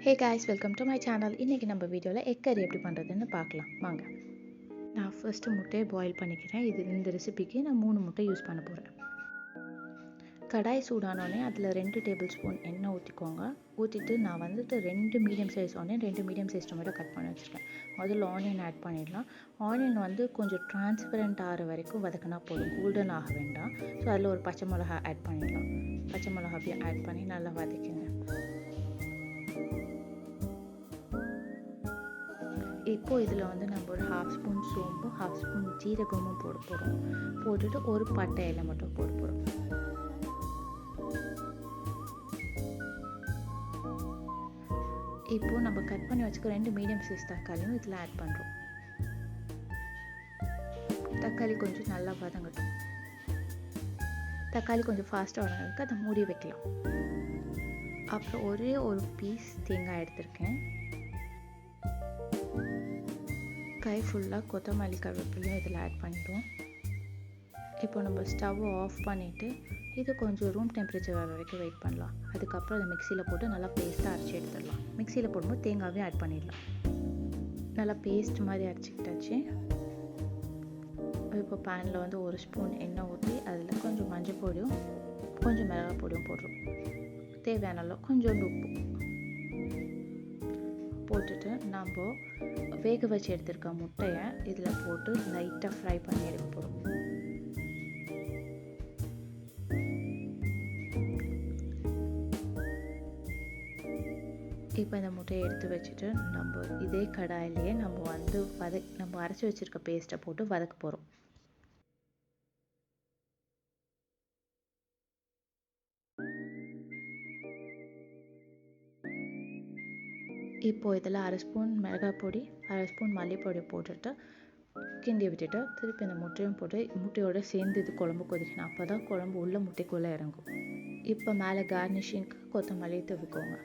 Hey guys, welcome to my channel. இன்றைக்கி நம்ம வீடியோவில் எக் கறி எப்படி பண்ணுறதுன்னு பார்க்கலாம் வாங்க. நான் ஃபர்ஸ்ட்டு முட்டையை பாயில் பண்ணிக்கிறேன். இந்த ரெசிபிக்கு நான் 3 முட்டை யூஸ் பண்ண போகிறேன். கடாய் சூடானோடனே அதில் 2 டேபிள் ஸ்பூன் எண்ணெய் ஊற்றிக்கோங்க. ஊற்றிட்டு நான் 2 medium size onion, 2 medium size tomato cut பண்ணி வச்சுருக்கேன். முதல்ல ஆனியன் ஆட் பண்ணிடலாம். ஆனியன் கொஞ்சம் டிரான்ஸ்பரண்ட் ஆகிற வரைக்கும் வதக்கினா போதும், கோல்டன் ஆக வேண்டாம். ஸோ அதில் ஒரு பச்சை மிளகா ஆட் பண்ணிடலாம். பச்சை மிளகா அப்படியே ஆட் பண்ணி நல்லா வதக்கிங்க. இப்போது இதில் நம்ம ஒரு 1/2 ஸ்பூன் சோம்பு, 1/2 ஸ்பூன் ஜீரகமும் போட போகிறோம். போட்டுட்டு ஒரு பட்டை இலை மட்டும் போட போகிறோம். இப்போது நம்ம கட் பண்ணி வச்சுக்க 2 மீடியம் சைஸ் தக்காளியும் இதில் ஆட் பண்ணுறோம். தக்காளி கொஞ்சம் நல்லா வதங்கட்டும். தக்காளி கொஞ்சம் ஃபாஸ்ட்டாக வதங்கிறதுக்கு அதை மூடி வைக்கலாம். அப்புறம் ஒரே ஒரு பீஸ் தேங்காய் எடுத்திருக்கேன். கை ஃபுல்லாக கொத்தமல்லி கருவேப்பிலையும் இதில் ஆட் பண்ணிவிடுவோம். இப்போ நம்ம ஸ்டவ்வை ஆஃப் பண்ணிவிட்டு இது கொஞ்சம் ரூம் டெம்பரேச்சர் வர வரைக்கும் வெயிட் பண்ணலாம். அதுக்கப்புறம் அதை மிக்சியில் போட்டு நல்லா பேஸ்ட்டாக அரைச்சி எடுத்துடலாம். மிக்சியில் போடும்போது தேங்காயும் ஆட் பண்ணிடலாம். நல்லா பேஸ்ட் மாதிரி அரைச்சிக்கிட்டாச்சு. இப்போ பேனில் 1 ஸ்பூன் எண்ணெய் ஊற்றி அதில் கொஞ்சம் மஞ்சள் பொடியும் கொஞ்சம் மிளகாய் பொடியும் போடுறோம். தேவையான அளவு கொஞ்சோண்டு உப்பு போட்டுட்டு நம்ம வேக வச்சு எடுத்துருக்க முட்டையை இதில் போட்டு லைட்டாக ஃப்ரை பண்ணி எடுக்க போகிறோம். இப்போ இந்த முட்டையை எடுத்து வச்சுட்டு நம்ம இதே கடாயிலேயே நம்ம அரைச்சி வச்சுருக்க பேஸ்ட்டை போட்டு வதக்க போகிறோம். இப்போது இதில் 1/2 ஸ்பூன் மிளகாய் பொடி, 1/2 ஸ்பூன் மல்லிப்பொடி போட்டுட்டு கிண்டி விட்டுட்டு திருப்பி இந்த முட்டையும் போட்டு முட்டையோடு சேர்ந்து இது குழம்பு கொதிக்கணும். அப்போ தான் குழம்பு உள்ள முட்டைக்குள்ளே இறங்கும். இப்போ மேலே கார்னிஷிங்க்கு கொத்தமல்லி தூவிக்கோங்க.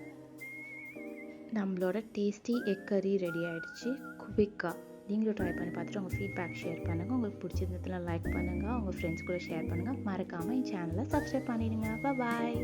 நம்மளோட டேஸ்டி எக் கறி ரெடி ஆகிடுச்சு குவிக்காக. நீங்களும் ட்ரை பண்ணி பார்த்துட்டு உங்கள் ஃபீட்பேக் ஷேர் பண்ணுங்கள். உங்களுக்கு பிடிச்சிருந்ததுலாம் லைக் பண்ணுங்கள், உங்கள் ஃப்ரெண்ட்ஸ் கூட ஷேர் பண்ணுங்கள். மறக்காமல் என் சேனலை சப்ஸ்கிரைப் பண்ணிடுங்க. பாய்.